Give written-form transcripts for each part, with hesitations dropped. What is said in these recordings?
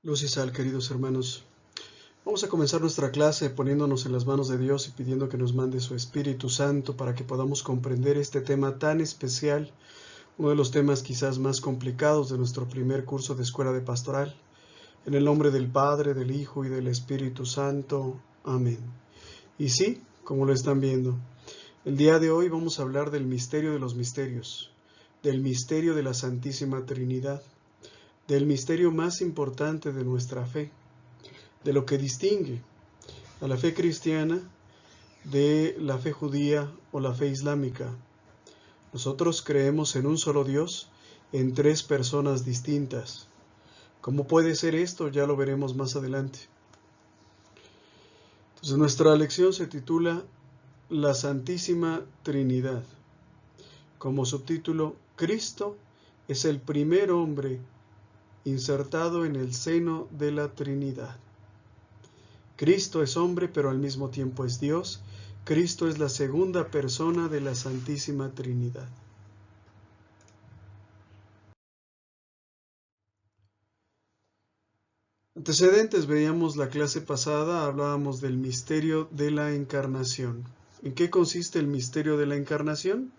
Luz y sal, queridos hermanos. Vamos a comenzar nuestra clase poniéndonos en las manos de Dios y pidiendo que nos mande su Espíritu Santo para que podamos comprender este tema tan especial, uno de los temas quizás más complicados de nuestro primer curso de Escuela de Pastoral. En el nombre del Padre, del Hijo y del Espíritu Santo. Amén. Y sí, como lo están viendo, el día de hoy vamos a hablar del misterio de los misterios, del misterio de la Santísima Trinidad, del misterio más importante de nuestra fe, de lo que distingue a la fe cristiana de la fe judía o la fe islámica. Nosotros creemos en un solo Dios, en tres personas distintas. ¿Cómo puede ser esto? Ya lo veremos más adelante. Entonces, nuestra lección se titula La Santísima Trinidad. Como subtítulo, Cristo es el primer hombre insertado en el seno de la Trinidad. Cristo es hombre, pero al mismo tiempo es Dios. Cristo es la segunda persona de la Santísima Trinidad. Antecedentes, veíamos la clase pasada, hablábamos del misterio de la encarnación. ¿En qué consiste el misterio de la encarnación?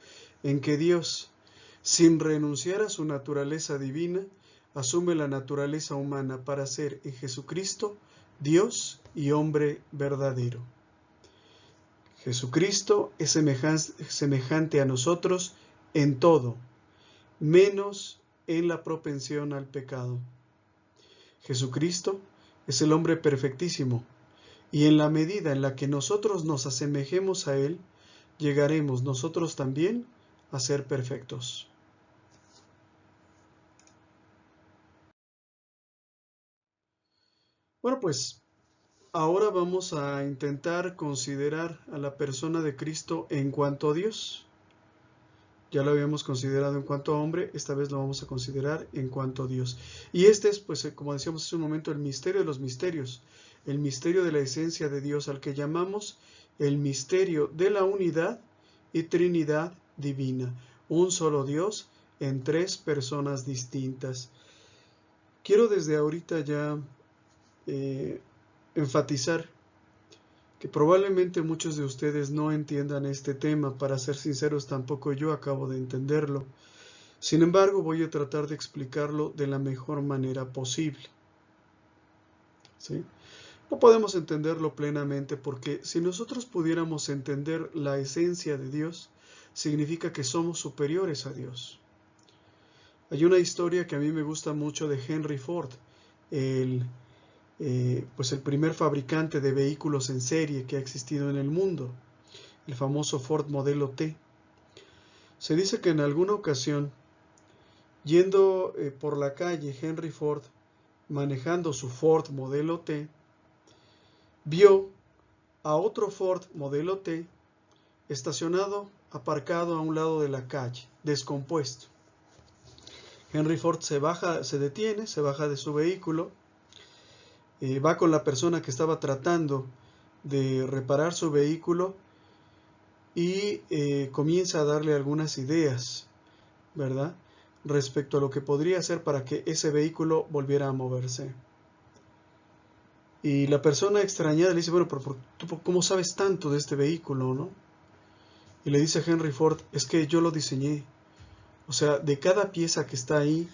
En que Dios, sin renunciar a su naturaleza divina, asume la naturaleza humana para ser en Jesucristo Dios y hombre verdadero. Jesucristo es semejante a nosotros en todo, menos en la propensión al pecado. Jesucristo es el hombre perfectísimo, y en la medida en la que nosotros nos asemejemos a Él, llegaremos nosotros también a ser perfectos. Bueno, pues ahora vamos a intentar considerar a la persona de Cristo en cuanto a Dios. Ya lo habíamos considerado en cuanto a hombre, esta vez lo vamos a considerar en cuanto a Dios. Y este es, pues, como decíamos hace un momento, el misterio de los misterios, el misterio de la esencia de Dios, al que llamamos el misterio de la unidad y Trinidad divina. Un solo Dios en tres personas distintas. Quiero desde ahorita ya enfatizar que probablemente muchos de ustedes no entiendan este tema. Para ser sinceros, tampoco yo acabo de entenderlo. Sin embargo, voy a tratar de explicarlo de la mejor manera posible. ¿Sí? No podemos entenderlo plenamente porque si nosotros pudiéramos entender la esencia de Dios, significa que somos superiores a Dios. Hay una historia que a mí me gusta mucho de Henry Ford, el primer fabricante de vehículos en serie que ha existido en el mundo, el famoso Ford Modelo T. Se dice que en alguna ocasión, yendo por la calle, Henry Ford, manejando su Ford Modelo T, vio a otro Ford Modelo T estacionado, aparcado a un lado de la calle, descompuesto. Henry Ford se detiene, se baja de su vehículo, va con la persona que estaba tratando de reparar su vehículo y comienza a darle algunas ideas, ¿verdad?, respecto a lo que podría hacer para que ese vehículo volviera a moverse. Y la persona extrañada le dice, bueno, pero ¿tú cómo sabes tanto de este vehículo, no? Y le dice a Henry Ford, es que yo lo diseñé. O sea, de cada pieza que está ahí,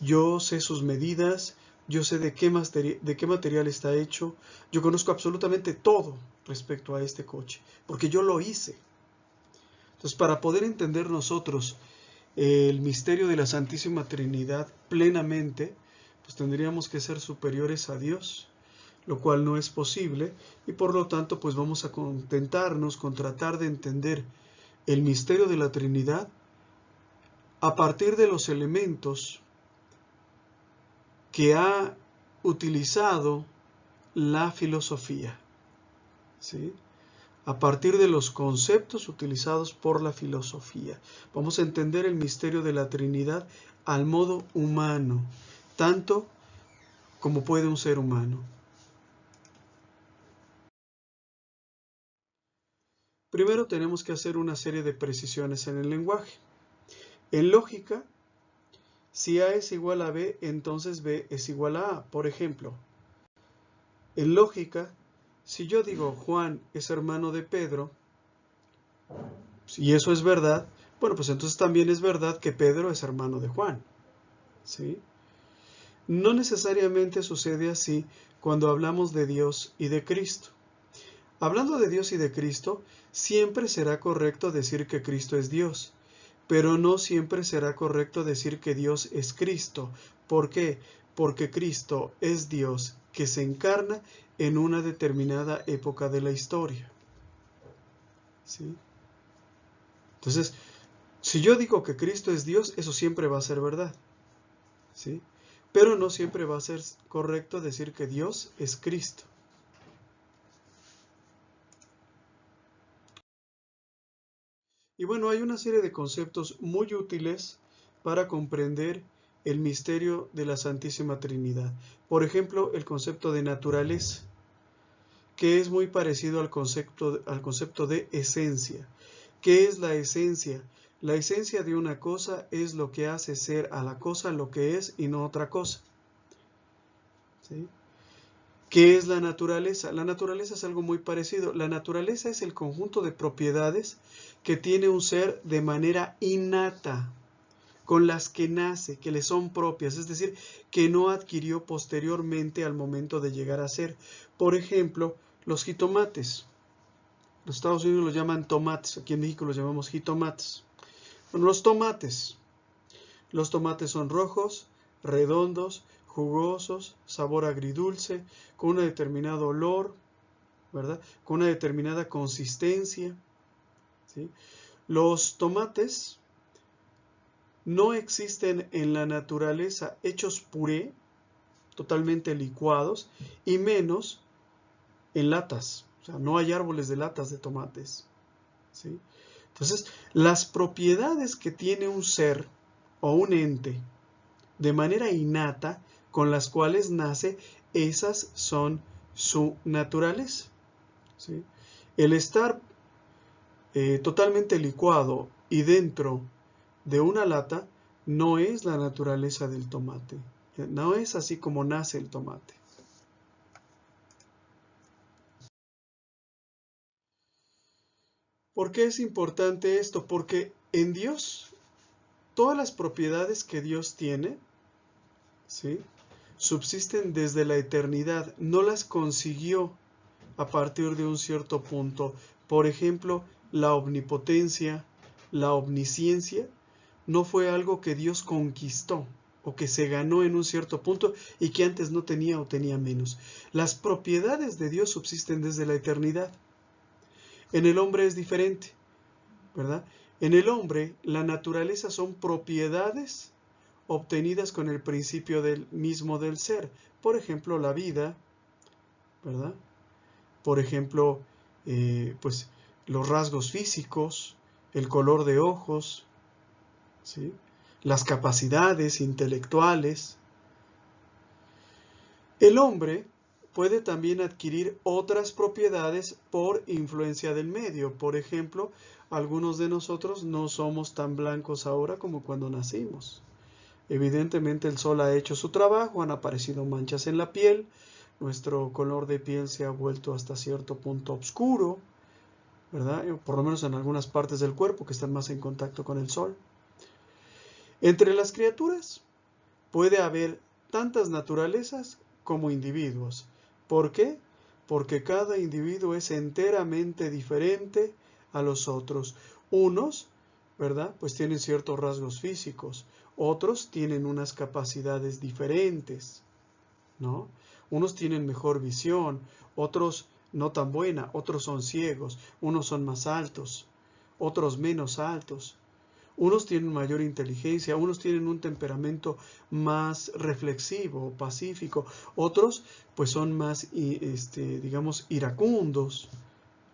yo sé sus medidas, yo sé de qué material está hecho, yo conozco absolutamente todo respecto a este coche, porque yo lo hice. Entonces, para poder entender nosotros el misterio de la Santísima Trinidad plenamente, pues tendríamos que ser superiores a Dios, lo cual no es posible, y por lo tanto, pues vamos a contentarnos con tratar de entender el misterio de la Trinidad a partir de los elementos que ha utilizado la filosofía, ¿sí?, a partir de los conceptos utilizados por la filosofía. Vamos a entender el misterio de la Trinidad al modo humano, tanto como puede un ser humano. Primero tenemos que hacer una serie de precisiones en el lenguaje. En lógica, Si A es igual a B, entonces B es igual a A. Por ejemplo, en lógica, si yo digo Juan es hermano de Pedro, y eso es verdad, bueno, pues entonces también es verdad que Pedro es hermano de Juan, ¿sí? No necesariamente sucede así cuando hablamos de Dios y de Cristo. Hablando de Dios y de Cristo, siempre será correcto decir que Cristo es Dios, pero no siempre será correcto decir que Dios es Cristo. ¿Por qué? Porque Cristo es Dios que se encarna en una determinada época de la historia, ¿sí? Entonces, si yo digo que Cristo es Dios, eso siempre va a ser verdad, ¿sí? Pero no siempre va a ser correcto decir que Dios es Cristo. Y bueno, hay una serie de conceptos muy útiles para comprender el misterio de la Santísima Trinidad. Por ejemplo, el concepto de naturaleza, que es muy parecido al concepto de esencia. ¿Qué es la esencia? La esencia de una cosa es lo que hace ser a la cosa lo que es y no otra cosa, ¿sí? ¿Qué es la naturaleza? La naturaleza es algo muy parecido. La naturaleza es el conjunto de propiedades que tiene un ser de manera innata, con las que nace, que le son propias, es decir, que no adquirió posteriormente al momento de llegar a ser. Por ejemplo, los jitomates. Los Estados Unidos los llaman tomates, aquí en México los llamamos jitomates. Bueno, los tomates. Los tomates son rojos, redondos, jugosos, sabor agridulce, con un determinado olor, ¿verdad? Con una determinada consistencia, ¿sí? Los tomates no existen en la naturaleza hechos puré, totalmente licuados, y menos en latas. O sea, no hay árboles de latas de tomates, ¿sí? Entonces, las propiedades que tiene un ser o un ente de manera innata, con las cuales nace, esas son su naturaleza, ¿sí? El estar totalmente licuado y dentro de una lata no es la naturaleza del tomate. No es así como nace el tomate. ¿Por qué es importante esto? Porque en Dios, todas las propiedades que Dios tiene, ¿sí?, subsisten desde la eternidad. No las consiguió a partir de un cierto punto. Por ejemplo, la omnipotencia, la omnisciencia, no fue algo que Dios conquistó o que se ganó en un cierto punto y que antes no tenía o tenía menos. Las propiedades de Dios subsisten desde la eternidad. En el hombre es diferente, ¿verdad? En el hombre, la naturaleza son propiedades obtenidas con el principio mismo del ser. Por ejemplo, la vida, ¿verdad? Por ejemplo, pues los rasgos físicos, el color de ojos, ¿sí?, las capacidades intelectuales. El hombre puede también adquirir otras propiedades por influencia del medio. Por ejemplo, algunos de nosotros no somos tan blancos ahora como cuando nacimos. Evidentemente el sol ha hecho su trabajo, han aparecido manchas en la piel, nuestro color de piel se ha vuelto hasta cierto punto oscuro, ¿verdad? Por lo menos en algunas partes del cuerpo que están más en contacto con el sol. Entre las criaturas puede haber tantas naturalezas como individuos. ¿Por qué? Porque cada individuo es enteramente diferente a los otros. Unos, ¿verdad?, pues tienen ciertos rasgos físicos, otros tienen unas capacidades diferentes, ¿no? Unos tienen mejor visión, otros no tan buena, otros son ciegos, unos son más altos, otros menos altos. Unos tienen mayor inteligencia, unos tienen un temperamento más reflexivo, pacífico, otros pues son más, digamos, iracundos,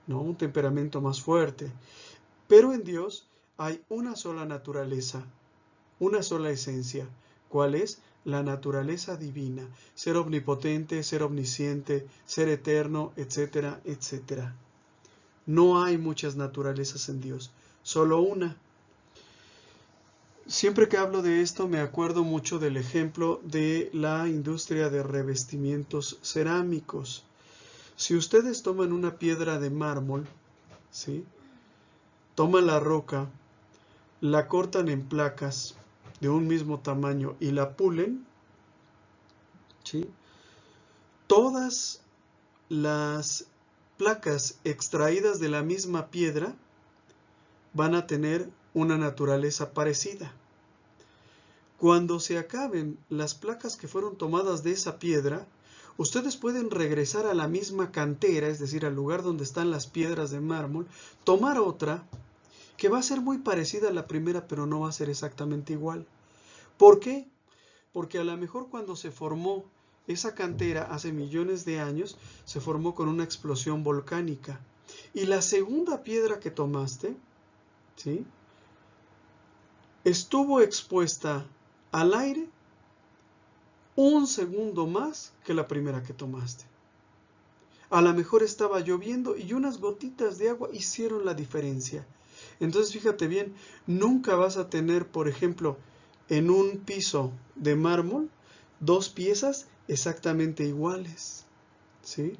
¿no? Un temperamento más fuerte. Pero en Dios hay una sola naturaleza, una sola esencia. ¿Cuál es? La naturaleza divina. Ser omnipotente, ser omnisciente, ser eterno, etcétera, etcétera. No hay muchas naturalezas en Dios, solo una. Siempre que hablo de esto me acuerdo mucho del ejemplo de la industria de revestimientos cerámicos. Si ustedes toman una piedra de mármol, ¿sí? Toman la roca, la cortan en placas de un mismo tamaño y la pulen, ¿sí? Todas las placas extraídas de la misma piedra van a tener una naturaleza parecida. Cuando se acaben las placas que fueron tomadas de esa piedra, ustedes pueden regresar a la misma cantera, es decir, al lugar donde están las piedras de mármol, tomar otra que va a ser muy parecida a la primera, pero no va a ser exactamente igual. ¿Por qué? Porque a lo mejor cuando se formó esa cantera hace millones de años, se formó con una explosión volcánica. Y la segunda piedra que tomaste, ¿sí?, estuvo expuesta al aire un segundo más que la primera que tomaste. A lo mejor estaba lloviendo y unas gotitas de agua hicieron la diferencia. Entonces fíjate bien, nunca vas a tener, por ejemplo, en un piso de mármol, dos piezas exactamente iguales, ¿sí?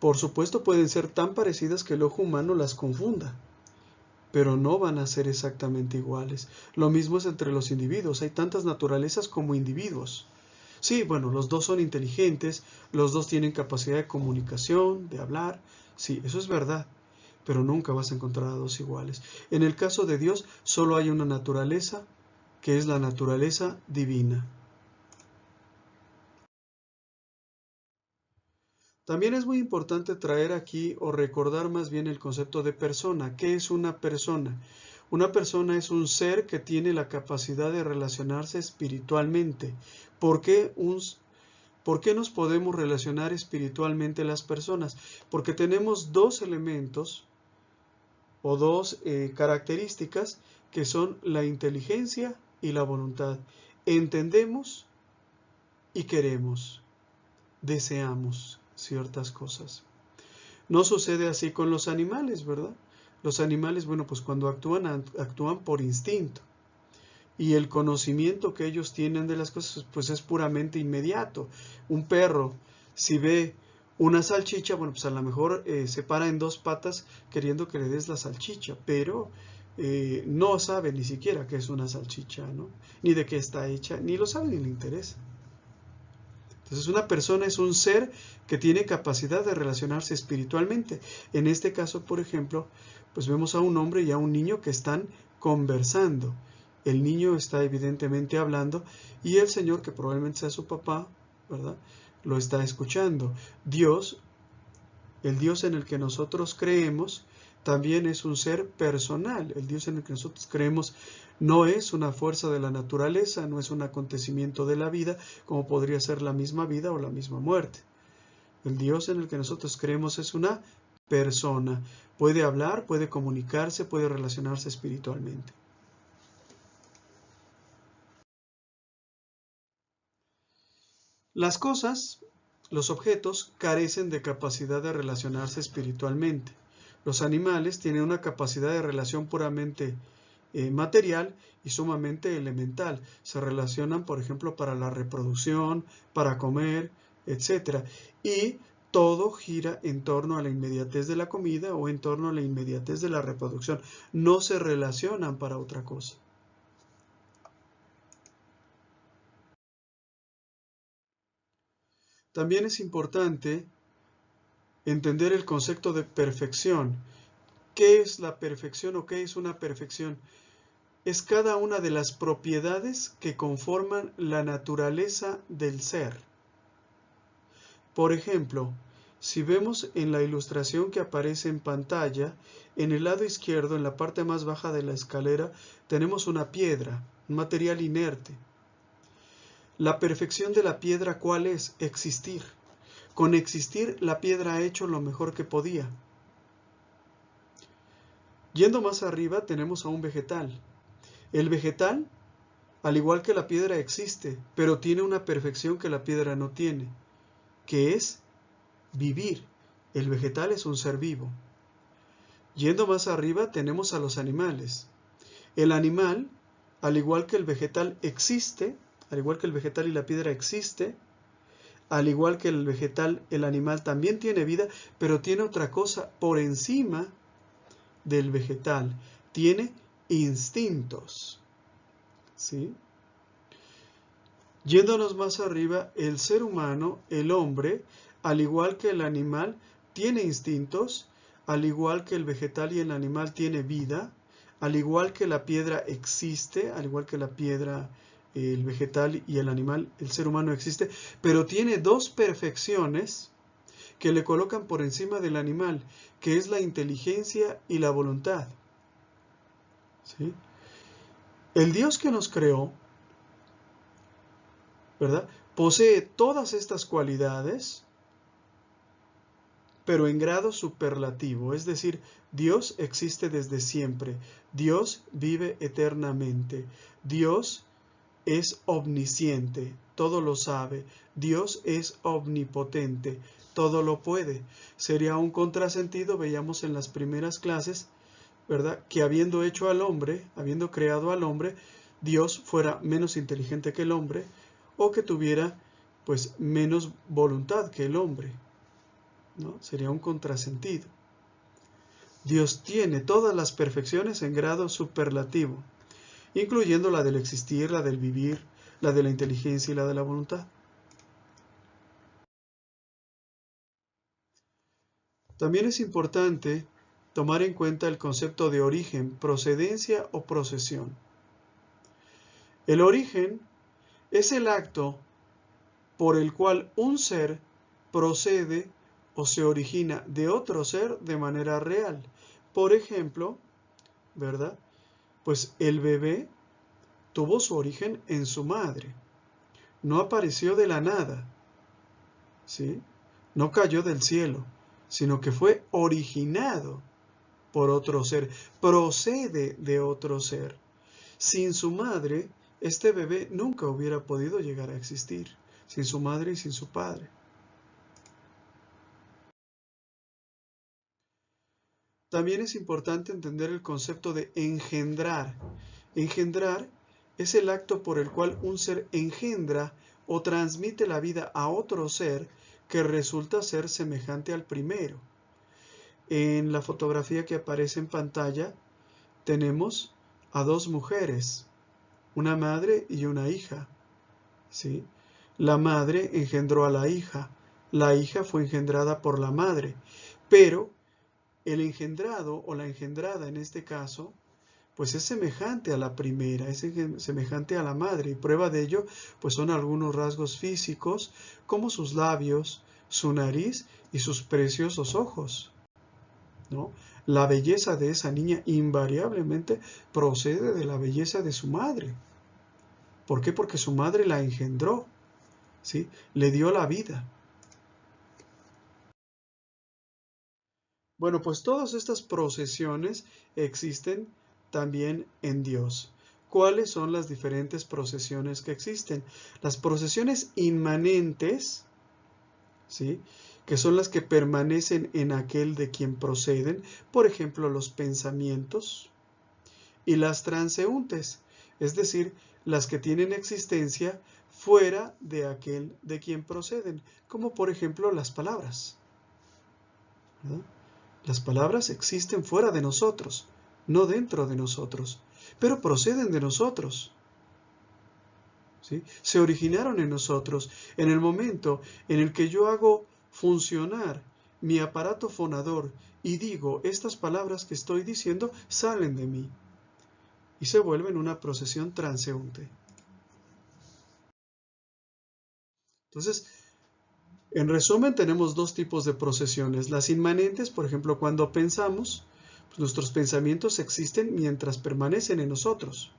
Por supuesto pueden ser tan parecidas que el ojo humano las confunda, pero no van a ser exactamente iguales. Lo mismo es entre los individuos, hay tantas naturalezas como individuos. Sí, bueno, los dos son inteligentes, los dos tienen capacidad de comunicación, de hablar, sí, eso es verdad, pero nunca vas a encontrar a dos iguales. En el caso de Dios, solo hay una naturaleza, que es la naturaleza divina. También es muy importante traer aquí o recordar más bien el concepto de persona. ¿Qué es una persona? Una persona es un ser que tiene la capacidad de relacionarse espiritualmente. ¿Por qué nos podemos relacionar espiritualmente las personas? Porque tenemos dos elementos o dos características que son la inteligencia y la voluntad. Entendemos y queremos, deseamos ciertas cosas. No sucede así con los animales, ¿verdad? Los animales, bueno, pues cuando actúan por instinto. Y el conocimiento que ellos tienen de las cosas, pues es puramente inmediato. Un perro, si ve una salchicha, bueno, pues a lo mejor se para en dos patas queriendo que le des la salchicha, pero no sabe ni siquiera qué es una salchicha, ¿no? Ni de qué está hecha, ni lo sabe ni le interesa. Entonces una persona es un ser que tiene capacidad de relacionarse espiritualmente. En este caso, por ejemplo, pues vemos a un hombre y a un niño que están conversando. El niño está evidentemente hablando y el Señor, que probablemente sea su papá, ¿verdad?, lo está escuchando. Dios, el Dios en el que nosotros creemos, también es un ser personal. El Dios en el que nosotros creemos no es una fuerza de la naturaleza, no es un acontecimiento de la vida, como podría ser la misma vida o la misma muerte. El Dios en el que nosotros creemos es una persona. Puede hablar, puede comunicarse, puede relacionarse espiritualmente. Las cosas, los objetos, carecen de capacidad de relacionarse espiritualmente. Los animales tienen una capacidad de relación puramente material y sumamente elemental. Se relacionan, por ejemplo, para la reproducción, para comer, etc. Y todo gira en torno a la inmediatez de la comida o en torno a la inmediatez de la reproducción. No se relacionan para otra cosa. También es importante entender el concepto de perfección. ¿Qué es la perfección o qué es una perfección? Es cada una de las propiedades que conforman la naturaleza del ser. Por ejemplo, si vemos en la ilustración que aparece en pantalla, en el lado izquierdo, en la parte más baja de la escalera, tenemos una piedra, un material inerte. La perfección de la piedra, ¿cuál es? Existir. Con existir, la piedra ha hecho lo mejor que podía. Yendo más arriba, tenemos a un vegetal. El vegetal, al igual que la piedra, existe, pero tiene una perfección que la piedra no tiene, que es vivir. El vegetal es un ser vivo. Yendo más arriba, tenemos a los animales. El animal, al igual que el vegetal existe, al igual que el vegetal y la piedra existe, al igual que el vegetal, el animal también tiene vida, pero tiene otra cosa por encima del vegetal. Tiene instintos. ¿Sí? Yéndonos más arriba, el ser humano, el hombre, al igual que el animal, tiene instintos, al igual que el vegetal y el animal tiene vida, al igual que la piedra existe, al igual que la piedra, el vegetal y el animal, el ser humano existe, pero tiene dos perfecciones que le colocan por encima del animal, que es la inteligencia y la voluntad. ¿Sí? El Dios que nos creó, ¿verdad?, posee todas estas cualidades, pero en grado superlativo, es decir, Dios existe desde siempre, Dios vive eternamente, Dios es omnisciente, todo lo sabe, Dios es omnipotente, todo lo puede. Sería un contrasentido, veíamos en las primeras clases, ¿verdad?, que habiendo hecho al hombre, habiendo creado al hombre, Dios fuera menos inteligente que el hombre, o que tuviera pues menos voluntad que el hombre, ¿no? Sería un contrasentido. Dios tiene todas las perfecciones en grado superlativo, incluyendo la del existir, la del vivir, la de la inteligencia y la de la voluntad. También es importante tomar en cuenta el concepto de origen, procedencia o procesión. El origen es el acto por el cual un ser procede o se origina de otro ser de manera real. Por ejemplo, ¿verdad?, pues el bebé tuvo su origen en su madre. No apareció de la nada, ¿sí? No cayó del cielo, sino que fue originado por otro ser, procede de otro ser. Sin su madre, este bebé nunca hubiera podido llegar a existir, sin su madre y sin su padre. También es importante entender el concepto de engendrar. Engendrar es el acto por el cual un ser engendra o transmite la vida a otro ser que resulta ser semejante al primero. En la fotografía que aparece en pantalla tenemos a dos mujeres, una madre y una hija, ¿sí? La madre engendró a la hija fue engendrada por la madre, pero el engendrado o la engendrada en este caso, pues es semejante a la primera, es semejante a la madre, y prueba de ello pues son algunos rasgos físicos como sus labios, su nariz y sus preciosos ojos, ¿no? La belleza de esa niña invariablemente procede de la belleza de su madre. ¿Por qué? Porque su madre la engendró, ¿sí? Le dio la vida. Bueno, pues todas estas procesiones existen también en Dios. ¿Cuáles son las diferentes procesiones que existen? Las procesiones inmanentes, ¿sí?, que son las que permanecen en aquel de quien proceden, por ejemplo, los pensamientos, y las transeúntes, es decir, las que tienen existencia fuera de aquel de quien proceden, como por ejemplo las palabras, ¿verdad? Las palabras existen fuera de nosotros, no dentro de nosotros, pero proceden de nosotros, ¿sí? Se originaron en nosotros. En el momento en el que yo hago funcionar mi aparato fonador y digo, estas palabras que estoy diciendo salen de mí y se vuelven una procesión transeúnte. Entonces, en resumen, tenemos dos tipos de procesiones. Las inmanentes, por ejemplo, cuando pensamos, pues nuestros pensamientos existen mientras permanecen en nosotros.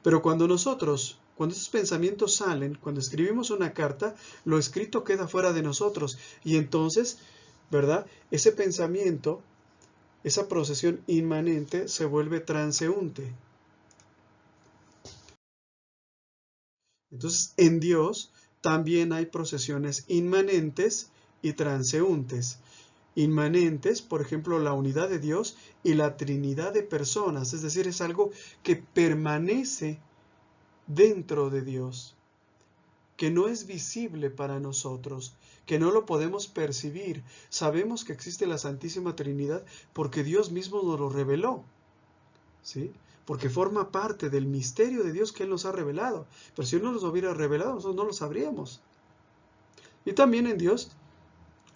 Pero cuando estos pensamientos salen, cuando escribimos una carta, lo escrito queda fuera de nosotros. Y entonces, ¿verdad?, ese pensamiento, esa procesión inmanente se vuelve transeúnte. Entonces, en Dios también hay procesiones inmanentes y transeúntes. inmanentes, por ejemplo, la unidad de Dios y la Trinidad de personas, es decir, es algo que permanece dentro de Dios, que no es visible para nosotros, que no lo podemos percibir. Sabemos que existe la Santísima Trinidad porque Dios mismo nos lo reveló, ¿sí? Porque forma parte del misterio de Dios que Él nos ha revelado. Pero si Él no nos hubiera revelado, nosotros no lo sabríamos. Y también en Dios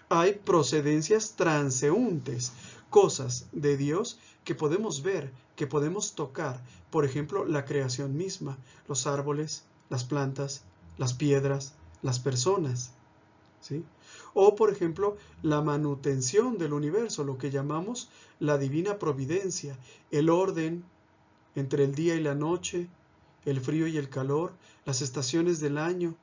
hay procedencias transeúntes, cosas de Dios que podemos ver, que podemos tocar. Por ejemplo, la creación misma, los árboles, las plantas, las piedras, las personas, ¿sí? O, por ejemplo, la manutención del universo, lo que llamamos la divina providencia, el orden entre el día y la noche, el frío y el calor, las estaciones del año,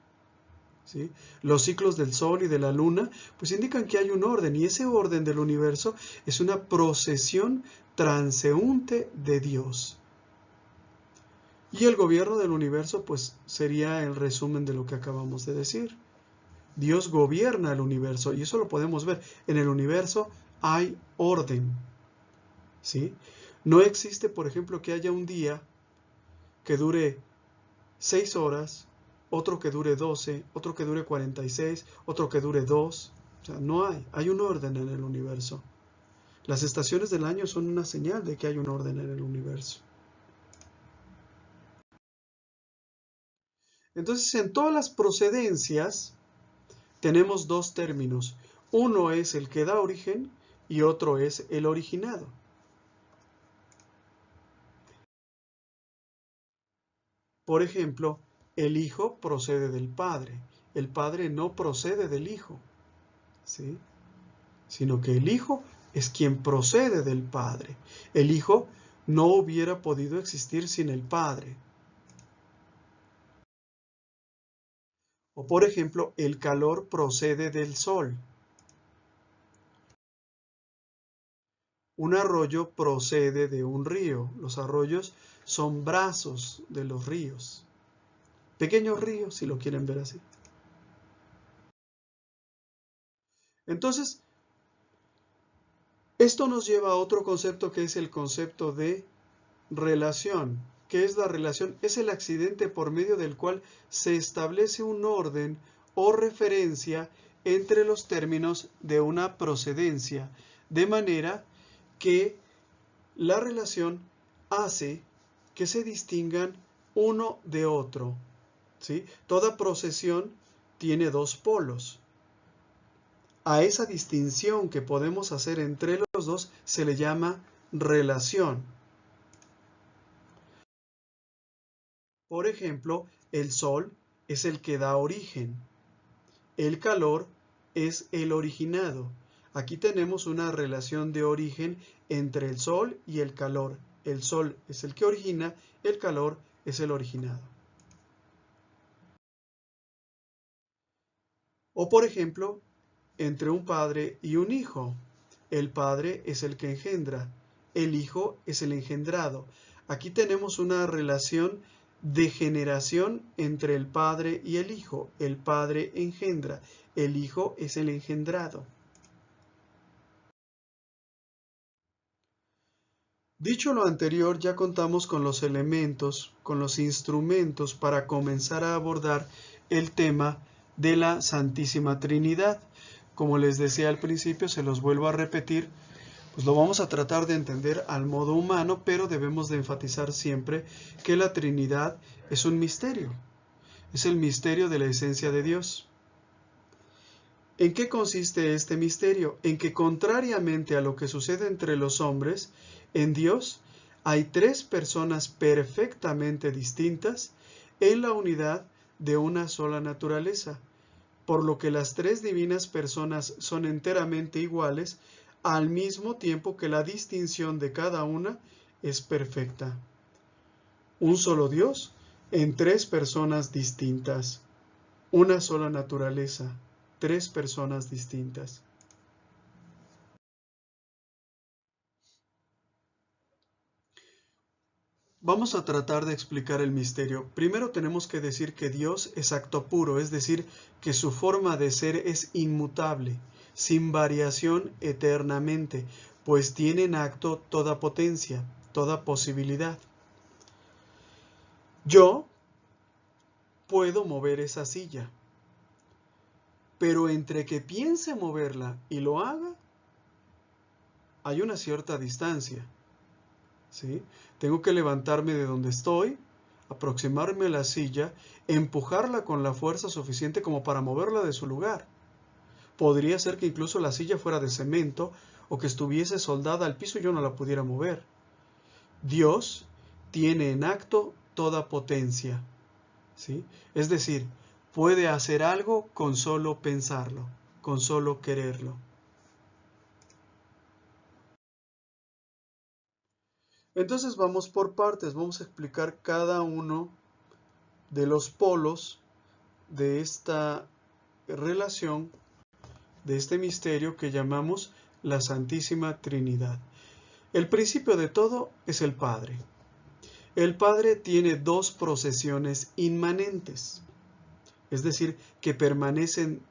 ¿sí? Los ciclos del sol y de la luna, pues indican que hay un orden, y ese orden del universo es una procesión transeúnte de Dios. Y el gobierno del universo, pues sería el resumen de lo que acabamos de decir. Dios gobierna el universo, y eso lo podemos ver. En el universo hay orden, ¿sí? No existe, por ejemplo, que haya un día que dure 6 horas, otro que dure 12, otro que dure 46, otro que dure 2. O sea, no hay un orden en el universo. Las estaciones del año son una señal de que hay un orden en el universo. Entonces, en todas las procedencias tenemos dos términos. Uno es el que da origen y otro es el originado. Por ejemplo, el Hijo procede del Padre. El Padre no procede del Hijo, ¿sí? Sino que el Hijo es quien procede del Padre. El Hijo no hubiera podido existir sin el Padre. O por ejemplo, el calor procede del sol. Un arroyo procede de un río. Los arroyos son brazos de los ríos. Pequeños ríos, si lo quieren ver así. Entonces, esto nos lleva a otro concepto que es el concepto de relación. ¿Qué es la relación? Es el accidente por medio del cual se establece un orden o referencia entre los términos de una procedencia, de manera que la relación hace que se distingan uno de otro, ¿sí? Toda procesión tiene dos polos. A esa distinción que podemos hacer entre los dos se le llama relación. Por ejemplo, el sol es el que da origen. El calor es el originado. Aquí tenemos una relación de origen entre el sol y el calor. El sol es el que origina, el calor es el originado. O por ejemplo, entre un padre y un hijo. El padre es el que engendra, el hijo es el engendrado. Aquí tenemos una relación de generación entre el padre y el hijo. El padre engendra, el hijo es el engendrado. Dicho lo anterior, ya contamos con los elementos, con los instrumentos para comenzar a abordar el tema de la Santísima Trinidad. Como les decía al principio, se los vuelvo a repetir, pues lo vamos a tratar de entender al modo humano, pero debemos de enfatizar siempre que la Trinidad es un misterio. Es el misterio de la esencia de Dios. ¿En qué consiste este misterio? En que contrariamente a lo que sucede entre los hombres, en Dios hay tres personas perfectamente distintas en la unidad de una sola naturaleza, por lo que las tres divinas personas son enteramente iguales, al mismo tiempo que la distinción de cada una es perfecta. Un solo Dios en tres personas distintas, una sola naturaleza, tres personas distintas. Vamos a tratar de explicar el misterio. Primero tenemos que decir que Dios es acto puro, es decir, que su forma de ser es inmutable. sin variación eternamente, pues tiene en acto toda potencia, toda posibilidad. Yo puedo mover esa silla, pero entre que piense moverla y lo haga, hay una cierta distancia, ¿sí? Tengo que levantarme de donde estoy, aproximarme a la silla, empujarla con la fuerza suficiente como para moverla de su lugar. Podría ser que incluso la silla fuera de cemento o que estuviese soldada al piso y yo no la pudiera mover. Dios tiene en acto toda potencia, ¿sí? Es decir, puede hacer algo con solo pensarlo, con solo quererlo. Entonces vamos por partes, vamos a explicar cada uno de los polos de esta relación, de este misterio que llamamos la Santísima Trinidad. El principio de todo es el Padre. El Padre tiene dos procesiones inmanentes, es decir, que permanecen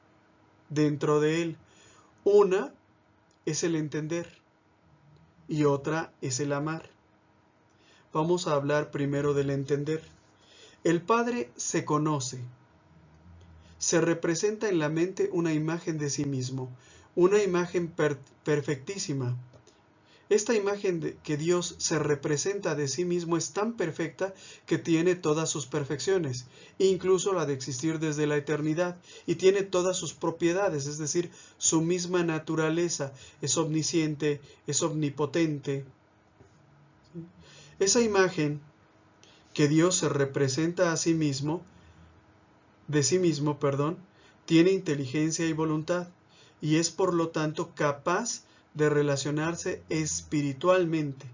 dentro de Él. Una es el entender y otra es el amar. Vamos a hablar primero del entender. El Padre se conoce. Se representa en la mente una imagen de sí mismo, una imagen perfectísima. Esta imagen que Dios se representa de sí mismo es tan perfecta que tiene todas sus perfecciones, incluso la de existir desde la eternidad, y tiene todas sus propiedades, es decir, su misma naturaleza, es omnisciente, es omnipotente. Esa imagen que Dios se representa a sí mismo, tiene inteligencia y voluntad, y es por lo tanto capaz de relacionarse espiritualmente.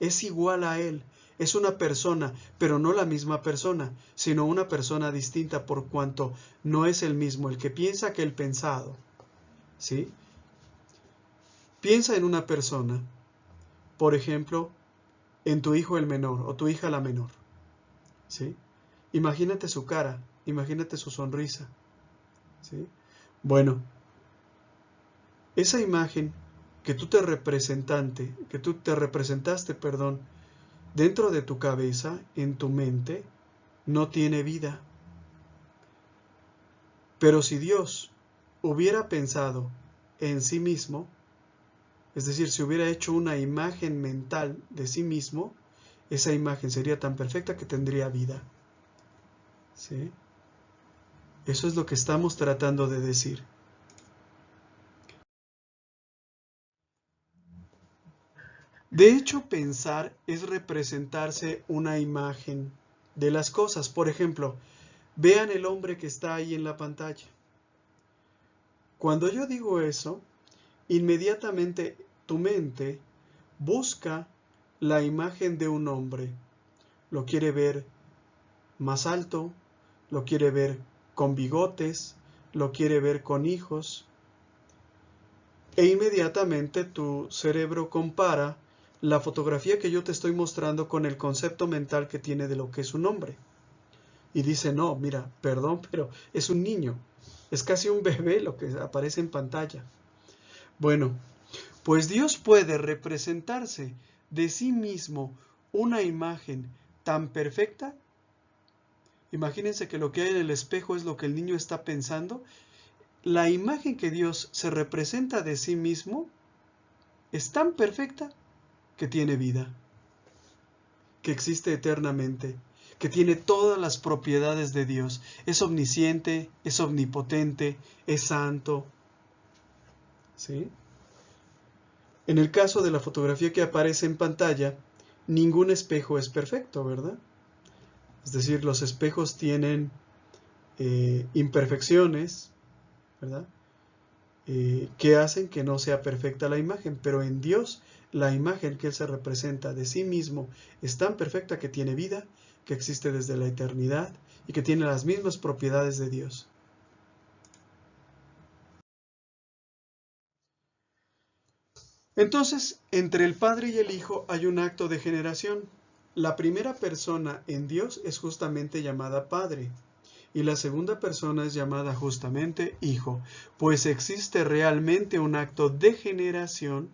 Es igual a Él, es una persona, pero no la misma persona, sino una persona distinta por cuanto no es el mismo el que piensa que el pensado. ¿Sí? Piensa en una persona, por ejemplo, en tu hijo el menor o tu hija la menor. ¿Sí? Imagínate su cara, imagínate su sonrisa. ¿Sí? Bueno, esa imagen que tú te representaste, dentro de tu cabeza, en tu mente, no tiene vida. Pero si Dios hubiera pensado en sí mismo, es decir, si hubiera hecho una imagen mental de sí mismo, esa imagen sería tan perfecta que tendría vida. ¿Sí? Eso es lo que estamos tratando de decir. De hecho, pensar es representarse una imagen de las cosas. Por ejemplo, vean el hombre que está ahí en la pantalla. Cuando yo digo eso, inmediatamente tu mente busca la imagen de un hombre. Lo quiere ver más alto, lo quiere ver con bigotes, lo quiere ver con hijos. E inmediatamente tu cerebro compara la fotografía que yo te estoy mostrando con el concepto mental que tiene de lo que es un hombre. Y dice, no, mira, perdón, pero es un niño. Es casi un bebé lo que aparece en pantalla. Bueno, pues Dios puede representarse de sí mismo una imagen tan perfecta. Imagínense que lo que hay en el espejo es lo que el niño está pensando. La imagen que Dios se representa de sí mismo es tan perfecta que tiene vida, que existe eternamente, que tiene todas las propiedades de Dios. Es omnisciente, es omnipotente, es santo. ¿Sí? En el caso de la fotografía que aparece en pantalla, ningún espejo es perfecto, ¿verdad? Es decir, los espejos tienen imperfecciones, ¿verdad? Que hacen que no sea perfecta la imagen, pero en Dios la imagen que Él se representa de sí mismo es tan perfecta que tiene vida, que existe desde la eternidad y que tiene las mismas propiedades de Dios. Entonces, entre el Padre y el Hijo hay un acto de generación. La primera persona en Dios es justamente llamada Padre. Y la segunda persona es llamada justamente hijo, pues existe realmente un acto de generación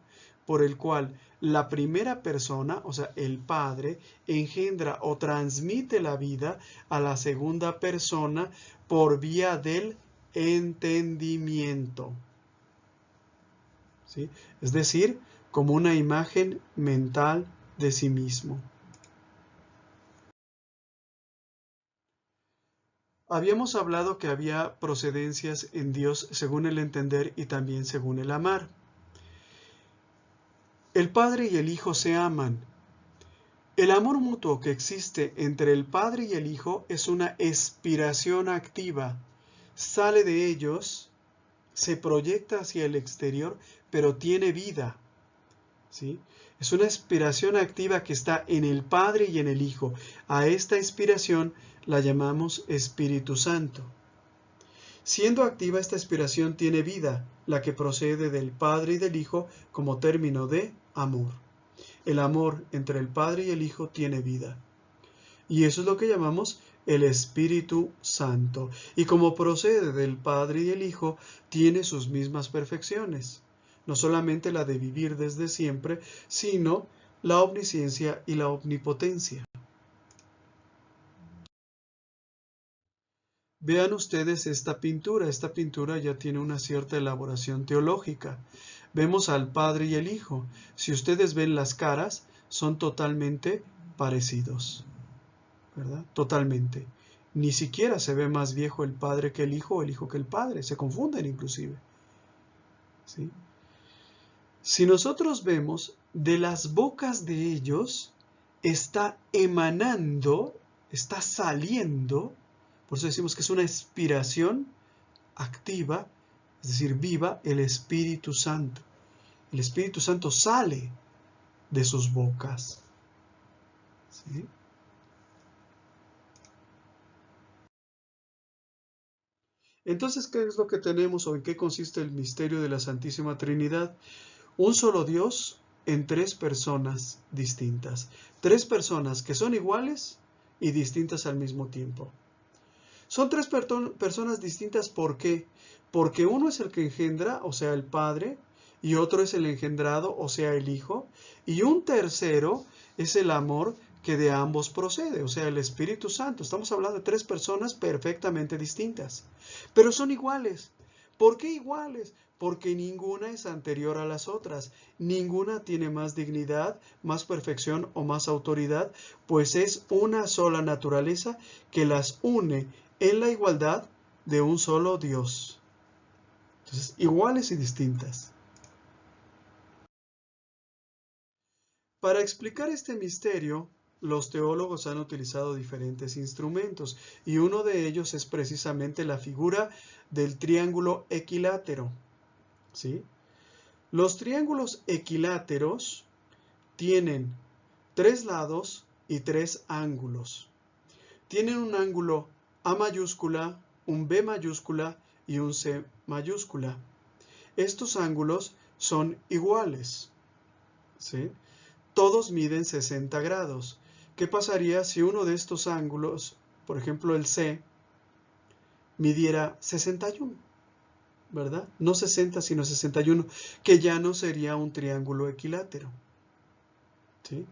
por el cual la primera persona, o sea, el padre, engendra o transmite la vida a la segunda persona por vía del entendimiento. ¿Sí? Es decir, como una imagen mental de sí mismo. Habíamos hablado que había procedencias en Dios según el entender y también según el amar. El Padre y el Hijo se aman. El amor mutuo que existe entre el Padre y el Hijo es una expiración activa. Sale de ellos, se proyecta hacia el exterior, pero tiene vida. ¿Sí? Es una expiración activa que está en el Padre y en el Hijo. A esta expiración la llamamos Espíritu Santo. Siendo activa, esta expiración tiene vida, la que procede del Padre y del Hijo como término de amor. El amor entre el Padre y el Hijo tiene vida. Y eso es lo que llamamos el Espíritu Santo. Y como procede del Padre y el Hijo, tiene sus mismas perfecciones. No solamente la de vivir desde siempre, sino la omnisciencia y la omnipotencia. Vean ustedes esta pintura ya tiene una cierta elaboración teológica. Vemos al Padre y el Hijo. Si ustedes ven las caras, son totalmente parecidos, ¿verdad? Totalmente. Ni siquiera se ve más viejo el Padre que el Hijo o el Hijo que el Padre. Se confunden inclusive. ¿Sí? Si nosotros vemos, de las bocas de ellos está emanando, está saliendo, por eso decimos que es una expiración activa, es decir, viva, el Espíritu Santo. El Espíritu Santo sale de sus bocas. ¿Sí? Entonces, ¿qué es lo que tenemos o en qué consiste el misterio de la Santísima Trinidad? Un solo Dios en tres personas distintas. Tres personas que son iguales y distintas al mismo tiempo. Son tres personas distintas, ¿por qué? Porque uno es el que engendra, o sea, el Padre, y otro es el engendrado, o sea, el Hijo, y un tercero es el amor que de ambos procede, o sea, el Espíritu Santo. Estamos hablando de tres personas perfectamente distintas, pero son iguales. ¿Por qué iguales? Porque ninguna es anterior a las otras, ninguna tiene más dignidad, más perfección o más autoridad, pues es una sola naturaleza que las une en la igualdad de un solo Dios. Entonces, iguales y distintas. Para explicar este misterio, los teólogos han utilizado diferentes instrumentos y uno de ellos es precisamente la figura del triángulo equilátero. ¿Sí? Los triángulos equiláteros tienen tres lados y tres ángulos. Tienen un ángulo A mayúscula, un B mayúscula y un C mayúscula. Estos ángulos son iguales. ¿Sí? Todos miden 60 grados. ¿Qué pasaría si uno de estos ángulos, por ejemplo el C, midiera 61? ¿Verdad? No 60, sino 61, que ya no sería un triángulo equilátero. ¿Sí?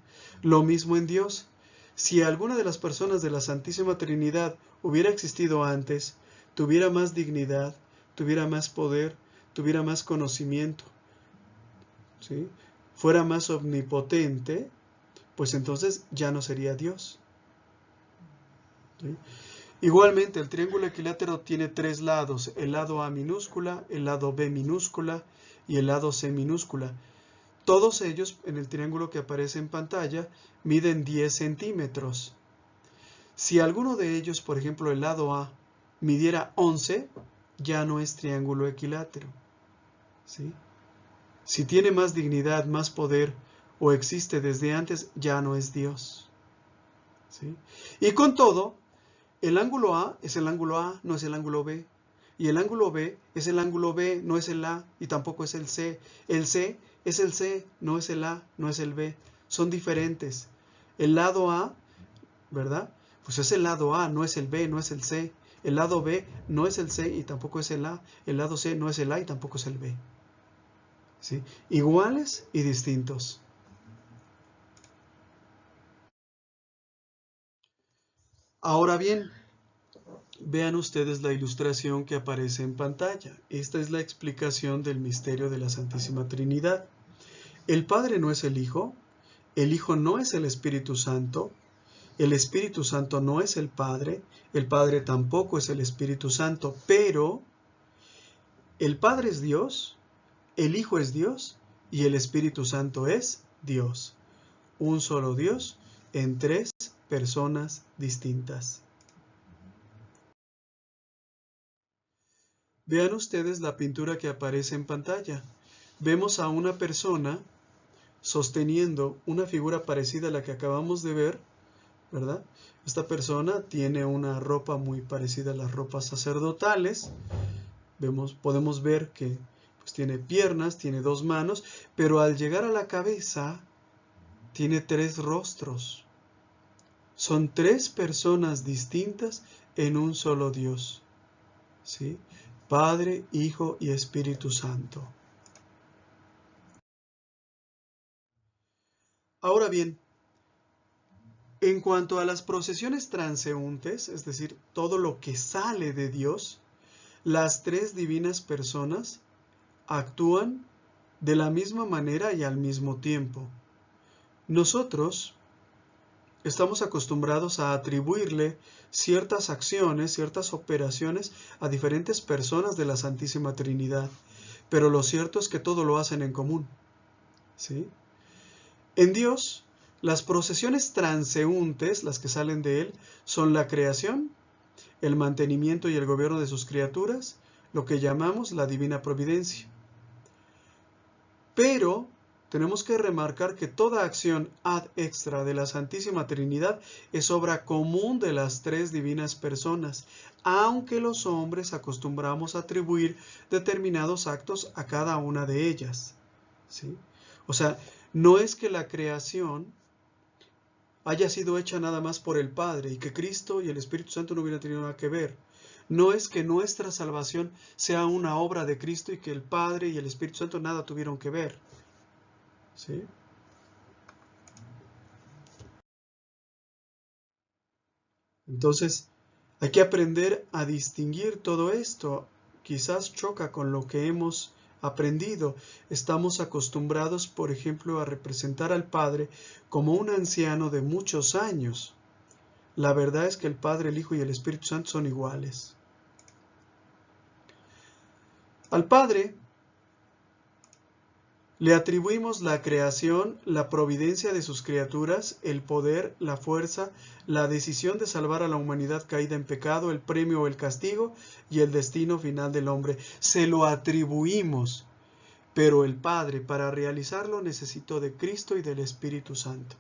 Lo mismo en Dios. Si alguna de las personas de la Santísima Trinidad hubiera existido antes, tuviera más dignidad, tuviera más poder, tuviera más conocimiento, ¿sí? Fuera más omnipotente, pues entonces ya no sería Dios. ¿Sí? Igualmente, el triángulo equilátero tiene tres lados, el lado A minúscula, el lado B minúscula y el lado C minúscula. Todos ellos, en el triángulo que aparece en pantalla, miden 10 centímetros. Si alguno de ellos, por ejemplo el lado A, midiera 11, ya no es triángulo equilátero. ¿Sí? Si tiene más dignidad, más poder, o existe desde antes, ya no es Dios. ¿Sí? Y con todo, el ángulo A es el ángulo A, no es el ángulo B. Y el ángulo B es el ángulo B, no es el A, y tampoco es el C. El C es el C, no es el A, no es el B. Son diferentes. El lado A, ¿verdad? Pues es el lado A, no es el B, no es el C. El lado B no es el C y tampoco es el A. El lado C no es el A y tampoco es el B. ¿Sí? Iguales y distintos. Ahora bien, vean ustedes la ilustración que aparece en pantalla. Esta es la explicación del misterio de la Santísima Trinidad. El Padre no es el Hijo no es el Espíritu Santo no es el Padre tampoco es el Espíritu Santo, pero el Padre es Dios, el Hijo es Dios y el Espíritu Santo es Dios. Un solo Dios en tres personas distintas. Vean ustedes la pintura que aparece en pantalla. Vemos a una persona sosteniendo una figura parecida a la que acabamos de ver, ¿verdad? Esta persona tiene una ropa muy parecida a las ropas sacerdotales. Podemos ver que pues, tiene piernas, tiene dos manos, pero al llegar a la cabeza tiene tres rostros. Son tres personas distintas en un solo Dios, ¿sí? Padre, Hijo y Espíritu Santo. Ahora bien, en cuanto a las procesiones transeúntes, es decir, todo lo que sale de Dios, las tres divinas personas actúan de la misma manera y al mismo tiempo. Nosotros estamos acostumbrados a atribuirle ciertas acciones, ciertas operaciones a diferentes personas de la Santísima Trinidad, pero lo cierto es que todo lo hacen en común, ¿sí? En Dios, las procesiones transeúntes, las que salen de Él, son la creación, el mantenimiento y el gobierno de sus criaturas, lo que llamamos la divina providencia. Pero tenemos que remarcar que toda acción ad extra de la Santísima Trinidad es obra común de las tres divinas personas, aunque los hombres acostumbramos a atribuir determinados actos a cada una de ellas, ¿sí? O sea, no es que la creación haya sido hecha nada más por el Padre y que Cristo y el Espíritu Santo no hubieran tenido nada que ver. No es que nuestra salvación sea una obra de Cristo y que el Padre y el Espíritu Santo nada tuvieron que ver, ¿sí? Entonces, hay que aprender a distinguir todo esto. Quizás choca con lo que hemos aprendido. Estamos acostumbrados, por ejemplo, a representar al Padre como un anciano de muchos años. La verdad es que el Padre, el Hijo y el Espíritu Santo son iguales. Al Padre le atribuimos la creación, la providencia de sus criaturas, el poder, la fuerza, la decisión de salvar a la humanidad caída en pecado, el premio o el castigo y el destino final del hombre. Se lo atribuimos, pero el Padre para realizarlo necesitó de Cristo y del Espíritu Santo.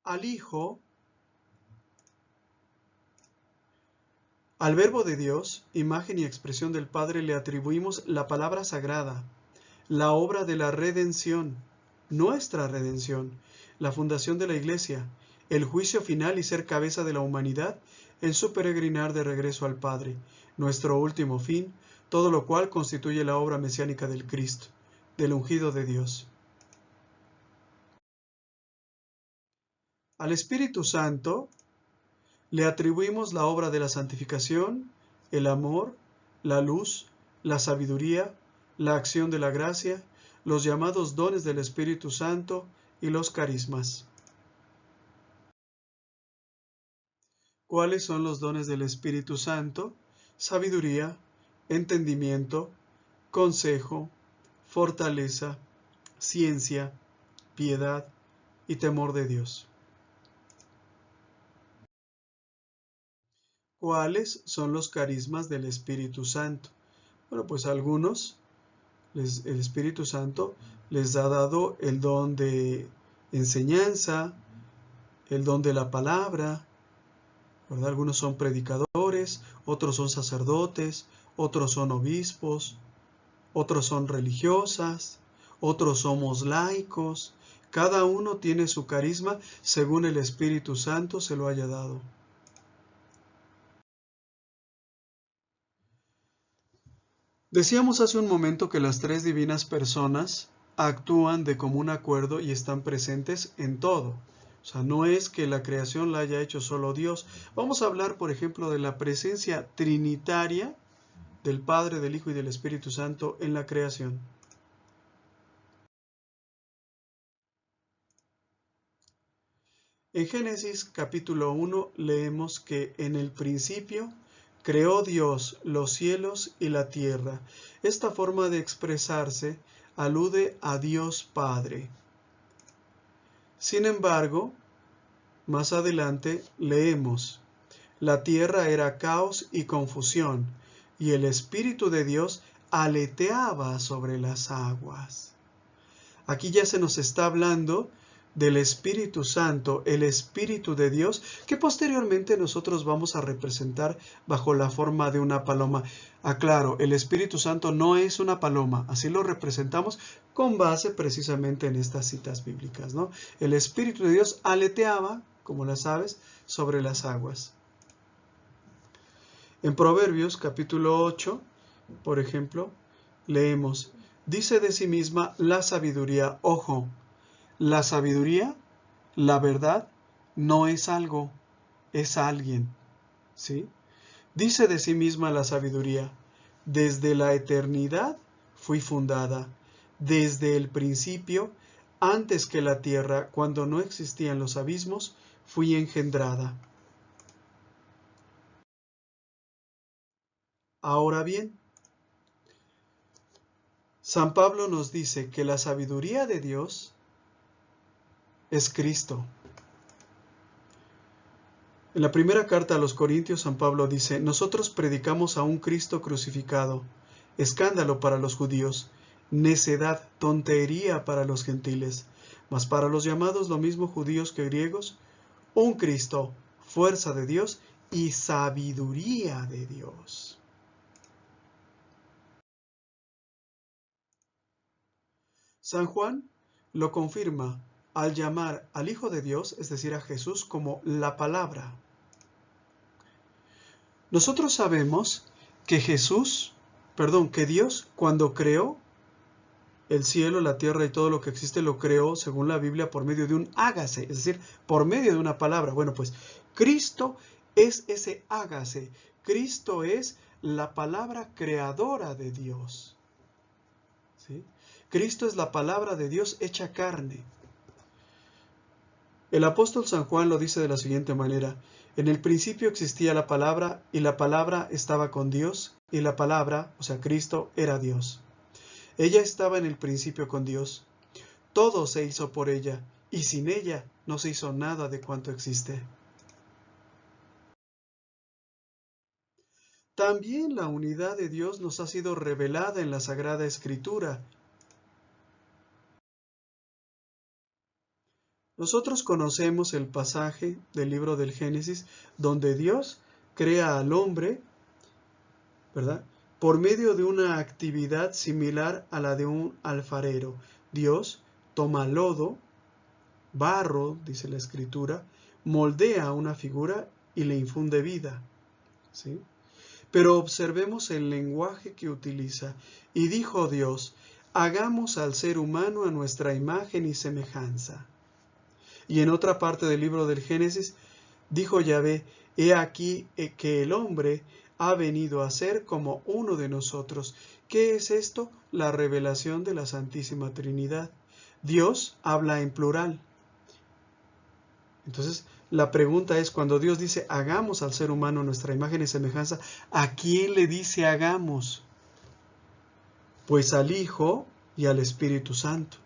Al Hijo, al Verbo de Dios, imagen y expresión del Padre, le atribuimos la palabra sagrada, la obra de la redención, nuestra redención, la fundación de la Iglesia, el juicio final y ser cabeza de la humanidad en su peregrinar de regreso al Padre, nuestro último fin, todo lo cual constituye la obra mesiánica del Cristo, del ungido de Dios. Al Espíritu Santo le atribuimos la obra de la santificación, el amor, la luz, la sabiduría, la acción de la gracia, los llamados dones del Espíritu Santo y los carismas. ¿Cuáles son los dones del Espíritu Santo? Sabiduría, entendimiento, consejo, fortaleza, ciencia, piedad y temor de Dios. ¿Cuáles son los carismas del Espíritu Santo? Bueno, pues algunos, el Espíritu Santo les ha dado el don de enseñanza, el don de la palabra, ¿verdad? Algunos son predicadores, otros son sacerdotes, otros son obispos, otros son religiosas, otros somos laicos. Cada uno tiene su carisma según el Espíritu Santo se lo haya dado. Decíamos hace un momento que las tres divinas personas actúan de común acuerdo y están presentes en todo. O sea, no es que la creación la haya hecho solo Dios. Vamos a hablar, por ejemplo, de la presencia trinitaria del Padre, del Hijo y del Espíritu Santo en la creación. En Génesis capítulo 1 leemos que en el principio creó Dios los cielos y la tierra. Esta forma de expresarse alude a Dios Padre. Sin embargo, más adelante leemos, la tierra era caos y confusión, y el Espíritu de Dios aleteaba sobre las aguas. Aquí ya se nos está hablando del Espíritu Santo, el Espíritu de Dios, que posteriormente nosotros vamos a representar bajo la forma de una paloma. Aclaro, el Espíritu Santo no es una paloma, así lo representamos con base precisamente en estas citas bíblicas, ¿no? El Espíritu de Dios aleteaba, como las aves, sobre las aguas. En Proverbios capítulo 8, por ejemplo, leemos, dice de sí misma la sabiduría, ojo, la sabiduría, la verdad, no es algo, es alguien, ¿sí? Dice de sí misma la sabiduría, desde la eternidad fui fundada, desde el principio, antes que la tierra, cuando no existían los abismos, fui engendrada. Ahora bien, San Pablo nos dice que la sabiduría de Dios es Cristo. En la primera carta a los Corintios, San Pablo dice, nosotros predicamos a un Cristo crucificado, escándalo para los judíos, necedad, tontería para los gentiles, mas para los llamados lo mismo judíos que griegos, un Cristo, fuerza de Dios y sabiduría de Dios. San Juan lo confirma al llamar al Hijo de Dios, es decir, a Jesús, como la palabra. Nosotros sabemos que que Dios, cuando creó el cielo, la tierra y todo lo que existe, lo creó, según la Biblia, por medio de un hágase, es decir, por medio de una palabra. Bueno, pues Cristo es ese hágase. Cristo es la palabra creadora de Dios. ¿Sí? Cristo es la palabra de Dios hecha carne. El apóstol San Juan lo dice de la siguiente manera, en el principio existía la palabra y la palabra estaba con Dios y la palabra, o sea, Cristo, era Dios. Ella estaba en el principio con Dios. Todo se hizo por ella y sin ella no se hizo nada de cuanto existe. También la unidad de Dios nos ha sido revelada en la Sagrada Escritura. Nosotros conocemos el pasaje del libro del Génesis donde Dios crea al hombre, ¿verdad?, por medio de una actividad similar a la de un alfarero. Dios toma lodo, barro, dice la Escritura, moldea una figura y le infunde vida, ¿sí? Pero observemos el lenguaje que utiliza. Y dijo Dios, hagamos al ser humano a nuestra imagen y semejanza. Y en otra parte del libro del Génesis, dijo Yahvé, he aquí que el hombre ha venido a ser como uno de nosotros. ¿Qué es esto? La revelación de la Santísima Trinidad. Dios habla en plural. Entonces, la pregunta es, cuando Dios dice, hagamos al ser humano nuestra imagen y semejanza, ¿a quién le dice hagamos? Pues al Hijo y al Espíritu Santo.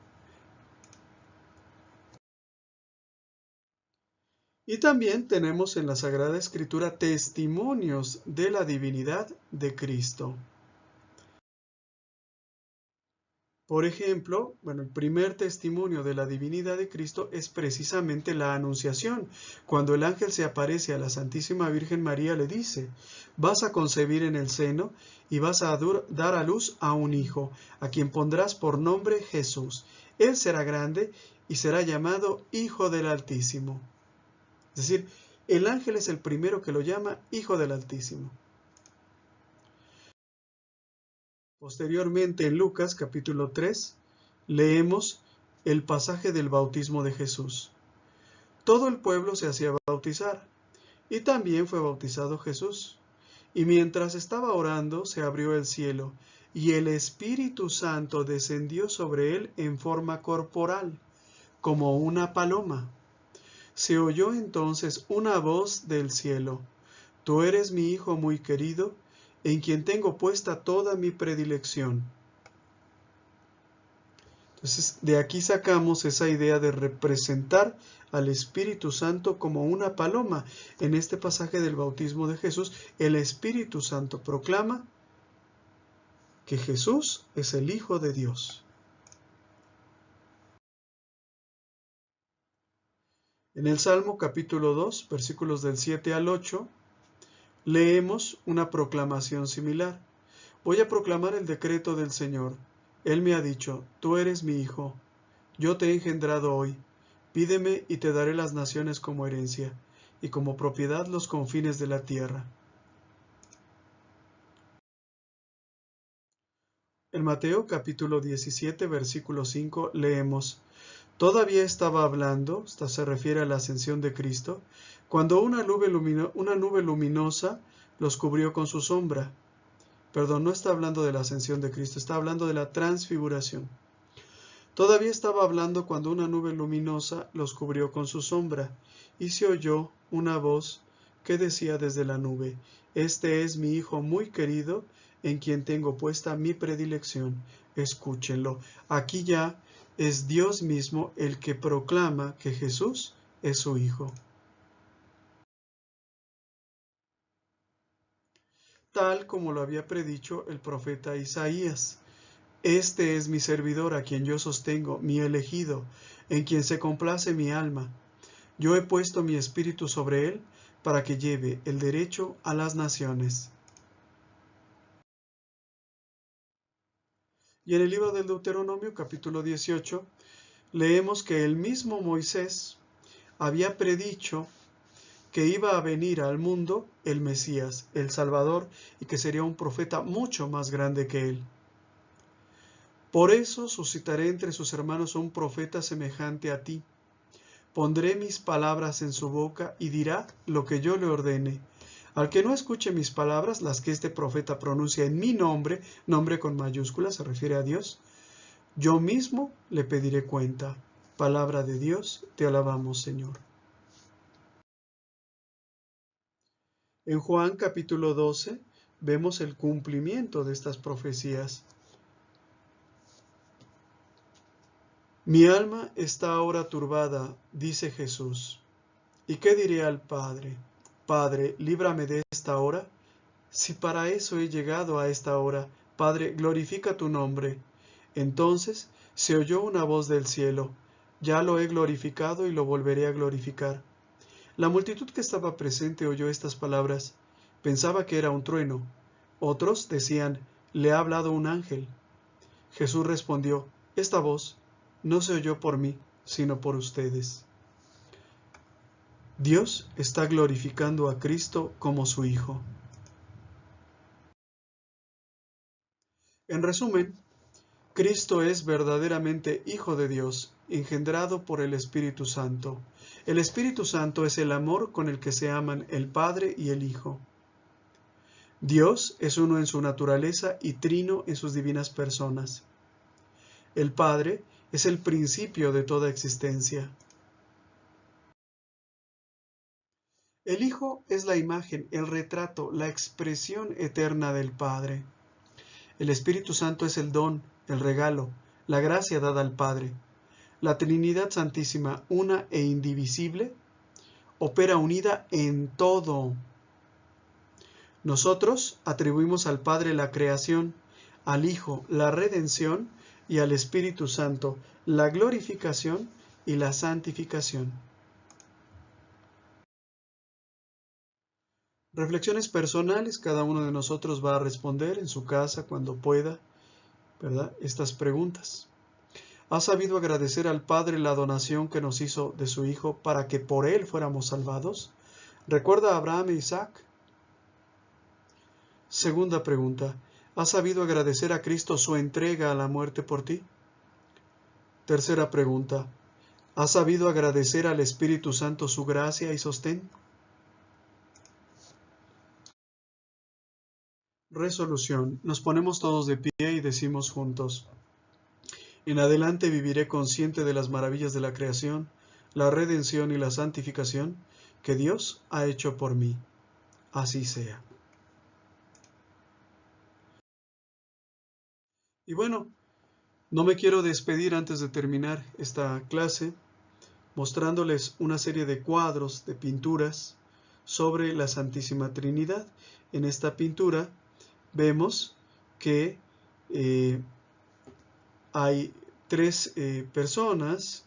Y también tenemos en la Sagrada Escritura testimonios de la divinidad de Cristo. Por ejemplo, el primer testimonio de la divinidad de Cristo es precisamente la Anunciación. Cuando el ángel se aparece a la Santísima Virgen María, le dice, vas a concebir en el seno y vas a dar a luz a un hijo, a quien pondrás por nombre Jesús. Él será grande y será llamado Hijo del Altísimo. Es decir, el ángel es el primero que lo llama Hijo del Altísimo. Posteriormente en Lucas capítulo 3 leemos el pasaje del bautismo de Jesús. Todo el pueblo se hacía bautizar, y también fue bautizado Jesús. Y mientras estaba orando, se abrió el cielo, y el Espíritu Santo descendió sobre él en forma corporal, como una paloma. Se oyó entonces una voz del cielo: Tú eres mi Hijo muy querido, en quien tengo puesta toda mi predilección. Entonces, de aquí sacamos esa idea de representar al Espíritu Santo como una paloma. En este pasaje del bautismo de Jesús, el Espíritu Santo proclama que Jesús es el Hijo de Dios. En el Salmo capítulo 2, versículos del 7 al 8, leemos una proclamación similar. Voy a proclamar el decreto del Señor. Él me ha dicho: Tú eres mi Hijo, yo te he engendrado hoy. Pídeme y te daré las naciones como herencia, y como propiedad los confines de la tierra. En Mateo capítulo 17, versículo 5, leemos: Todavía estaba hablando, esta se refiere a la ascensión de Cristo, cuando una nube luminosa los cubrió con su sombra. Perdón, no está hablando de la ascensión de Cristo, está hablando de la transfiguración. Todavía estaba hablando cuando una nube luminosa los cubrió con su sombra, y se oyó una voz que decía desde la nube: Este es mi Hijo muy querido, en quien tengo puesta mi predilección. Escúchenlo. Aquí ya es Dios mismo el que proclama que Jesús es su Hijo. Tal como lo había predicho el profeta Isaías: Este es mi servidor a quien yo sostengo, mi elegido, en quien se complace mi alma. Yo he puesto mi espíritu sobre él para que lleve el derecho a las naciones. Y en el libro del Deuteronomio, capítulo 18, leemos que el mismo Moisés había predicho que iba a venir al mundo el Mesías, el Salvador, y que sería un profeta mucho más grande que él. Por eso suscitaré entre sus hermanos un profeta semejante a ti. Pondré mis palabras en su boca y dirá lo que yo le ordene. Al que no escuche mis palabras, las que este profeta pronuncia en mi nombre, nombre con mayúsculas, se refiere a Dios, yo mismo le pediré cuenta. Palabra de Dios, te alabamos, Señor. En Juan capítulo 12 vemos el cumplimiento de estas profecías. Mi alma está ahora turbada, dice Jesús. ¿Y qué diré al Padre? Padre, líbrame de esta hora. Si para eso he llegado a esta hora, Padre, glorifica tu nombre. Entonces se oyó una voz del cielo: Ya lo he glorificado y lo volveré a glorificar. La multitud que estaba presente oyó estas palabras. Pensaba que era un trueno. Otros decían: Le ha hablado un ángel. Jesús respondió: Esta voz no se oyó por mí, sino por ustedes. Dios está glorificando a Cristo como su Hijo. En resumen, Cristo es verdaderamente Hijo de Dios, engendrado por el Espíritu Santo. El Espíritu Santo es el amor con el que se aman el Padre y el Hijo. Dios es uno en su naturaleza y trino en sus divinas personas. El Padre es el principio de toda existencia. El Hijo es la imagen, el retrato, la expresión eterna del Padre. El Espíritu Santo es el don, el regalo, la gracia dada al Padre. La Trinidad Santísima, una e indivisible, opera unida en todo. Nosotros atribuimos al Padre la creación, al Hijo la redención y al Espíritu Santo la glorificación y la santificación. Reflexiones personales, cada uno de nosotros va a responder en su casa cuando pueda, ¿verdad?, estas preguntas. ¿Ha sabido agradecer al Padre la donación que nos hizo de su Hijo para que por Él fuéramos salvados? ¿Recuerda a Abraham e Isaac? Segunda pregunta. ¿Has sabido agradecer a Cristo su entrega a la muerte por ti? Tercera pregunta. ¿Has sabido agradecer al Espíritu Santo su gracia y sostén? Resolución. Nos ponemos todos de pie y decimos juntos: en adelante viviré consciente de las maravillas de la creación, la redención y la santificación que Dios ha hecho por mí. Así sea. Y bueno, no me quiero despedir antes de terminar esta clase mostrándoles una serie de cuadros, de pinturas sobre la Santísima Trinidad. En esta pintura vemos que hay tres personas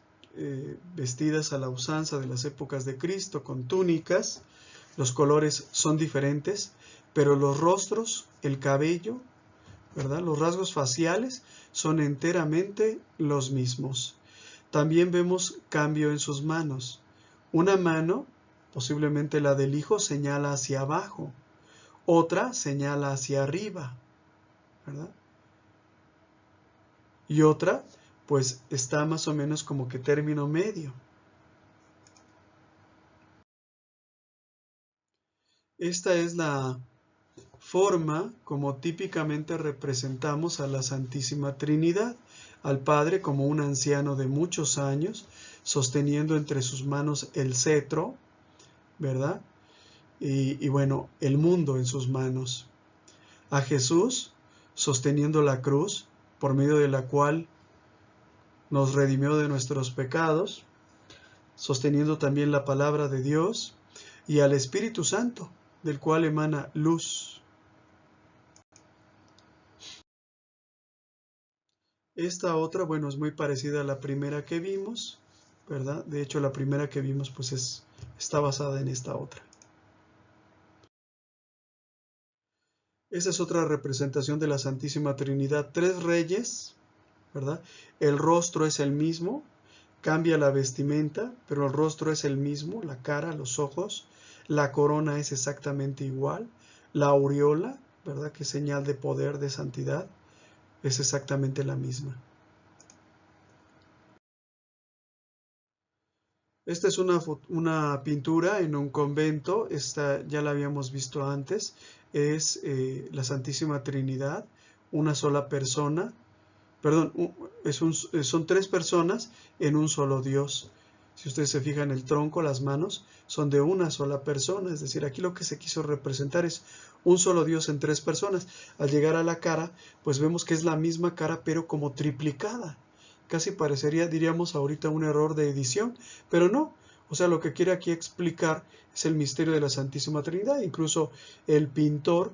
vestidas a la usanza de las épocas de Cristo con túnicas. Los colores son diferentes, pero los rostros, el cabello, ¿verdad?, los rasgos faciales son enteramente los mismos. También vemos cambio en sus manos. Una mano, posiblemente la del Hijo, señala hacia abajo. Otra señala hacia arriba, ¿verdad? Y otra, pues está más o menos como que término medio. Esta es la forma como típicamente representamos a la Santísima Trinidad, al Padre como un anciano de muchos años, sosteniendo entre sus manos el cetro, ¿verdad? Y bueno, el mundo en sus manos. A Jesús sosteniendo la cruz, por medio de la cual nos redimió de nuestros pecados, sosteniendo también la palabra de Dios, y al Espíritu Santo, del cual emana luz. Esta otra, bueno, es muy parecida a la primera que vimos, ¿verdad? De hecho, la primera que vimos pues está basada en esta otra. Esa es otra representación de la Santísima Trinidad. Tres reyes, ¿verdad? El rostro es el mismo, cambia la vestimenta, pero el rostro es el mismo, la cara, los ojos, la corona es exactamente igual, la aureola, ¿verdad?, que es señal de poder, de santidad, es exactamente la misma. Esta es una pintura en un convento, esta ya la habíamos visto antes, es la Santísima Trinidad, una sola persona, perdón, son tres personas en un solo Dios. Si ustedes se fijan, el tronco, las manos, son de una sola persona, es decir, aquí lo que se quiso representar es un solo Dios en tres personas. Al llegar a la cara, pues vemos que es la misma cara, pero como triplicada. Casi parecería, diríamos ahorita, un error de edición, pero no. O sea, lo que quiere aquí explicar es el misterio de la Santísima Trinidad. Incluso el pintor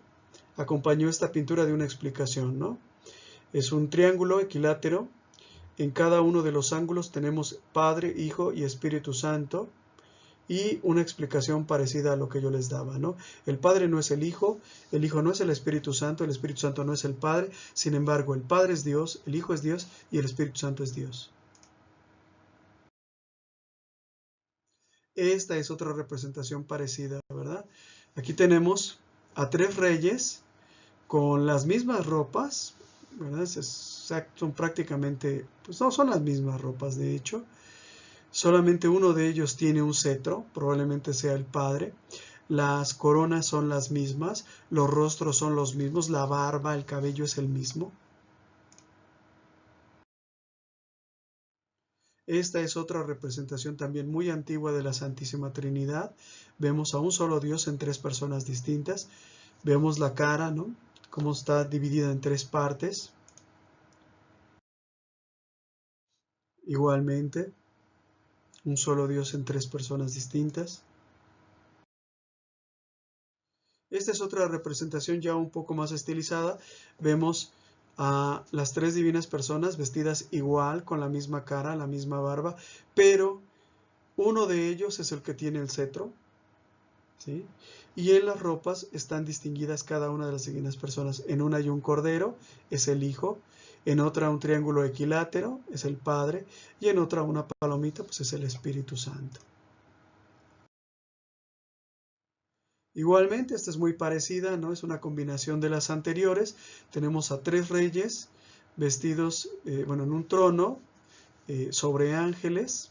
acompañó esta pintura de una explicación, ¿no? Es un triángulo equilátero. En cada uno de los ángulos tenemos Padre, Hijo y Espíritu Santo, y una explicación parecida a lo que yo les daba, ¿no? El Padre no es el Hijo no es el Espíritu Santo no es el Padre. Sin embargo, el Padre es Dios, el Hijo es Dios y el Espíritu Santo es Dios. Esta es otra representación parecida, ¿verdad? Aquí tenemos a tres reyes con las mismas ropas, ¿verdad? Son prácticamente, pues no son las mismas ropas, de hecho. Solamente uno de ellos tiene un cetro, probablemente sea el Padre. Las coronas son las mismas, los rostros son los mismos, la barba, el cabello es el mismo. Esta es otra representación también muy antigua de la Santísima Trinidad. Vemos a un solo Dios en tres personas distintas. Vemos la cara, ¿no?, cómo está dividida en tres partes. Igualmente, un solo Dios en tres personas distintas. Esta es otra representación ya un poco más estilizada. Vemos a las tres divinas personas vestidas igual, con la misma cara, la misma barba, pero uno de ellos es el que tiene el cetro, ¿sí? Y en las ropas están distinguidas cada una de las divinas personas. En una hay un cordero, es el Hijo. En otra un triángulo equilátero, es el Padre, y en otra una palomita, pues es el Espíritu Santo. Igualmente, esta es muy parecida, ¿no? Es una combinación de las anteriores. Tenemos a 3 reyes vestidos, en un trono, sobre ángeles,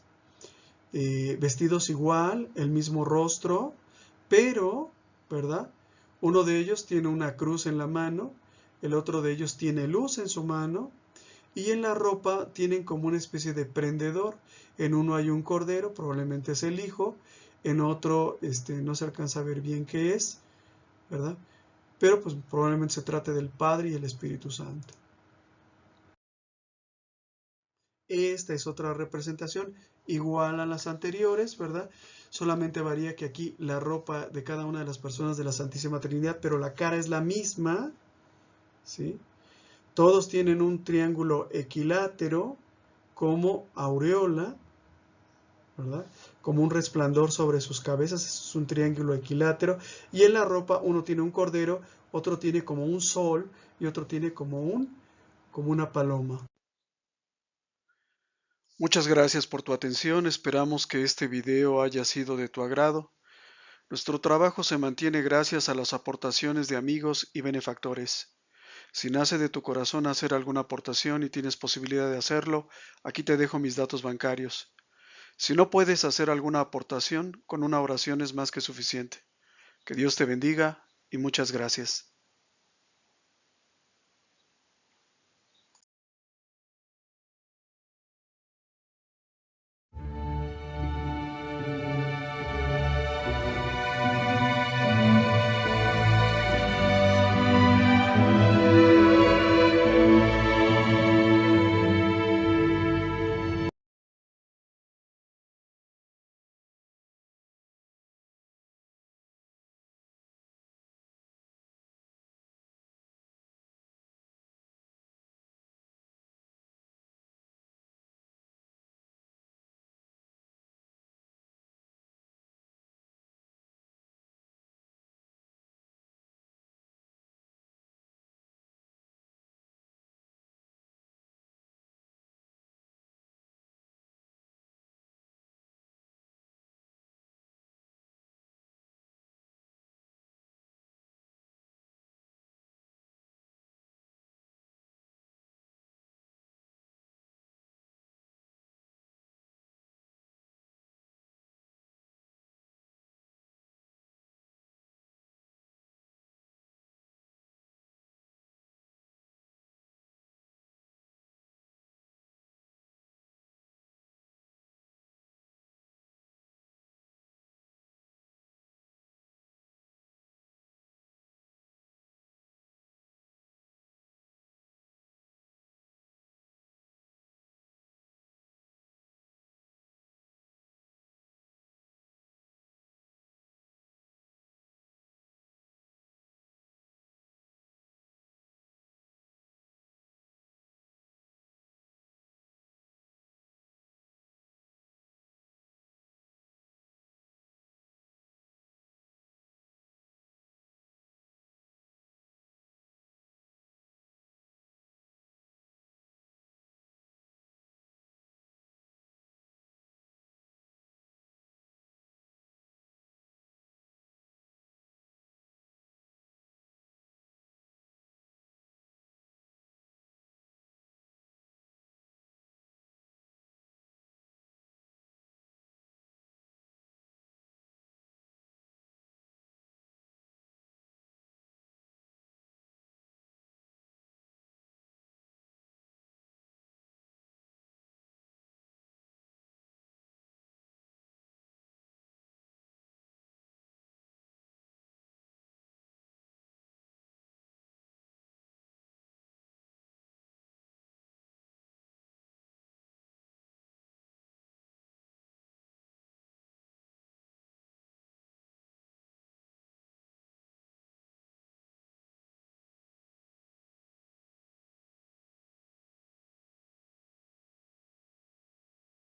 vestidos igual, el mismo rostro, pero, ¿verdad? Uno de ellos tiene una cruz en la mano, el otro de ellos tiene luz en su mano, y en la ropa tienen como una especie de prendedor. En uno hay un cordero, probablemente es el hijo, en otro no se alcanza a ver bien qué es, ¿verdad? Pero pues probablemente se trate del Padre y el Espíritu Santo. Esta es otra representación igual a las anteriores, ¿verdad? Solamente varía que aquí la ropa de cada una de las personas de la Santísima Trinidad, pero la cara es la misma, ¿sí? Todos tienen un triángulo equilátero como aureola, ¿verdad? Como un resplandor sobre sus cabezas, es un triángulo equilátero. Y en la ropa uno tiene un cordero, otro tiene como un sol y otro tiene como una paloma. Muchas gracias por tu atención, esperamos que este video haya sido de tu agrado. Nuestro trabajo se mantiene gracias a las aportaciones de amigos y benefactores. Si nace de tu corazón hacer alguna aportación y tienes posibilidad de hacerlo, aquí te dejo mis datos bancarios. Si no puedes hacer alguna aportación, con una oración es más que suficiente. Que Dios te bendiga y muchas gracias.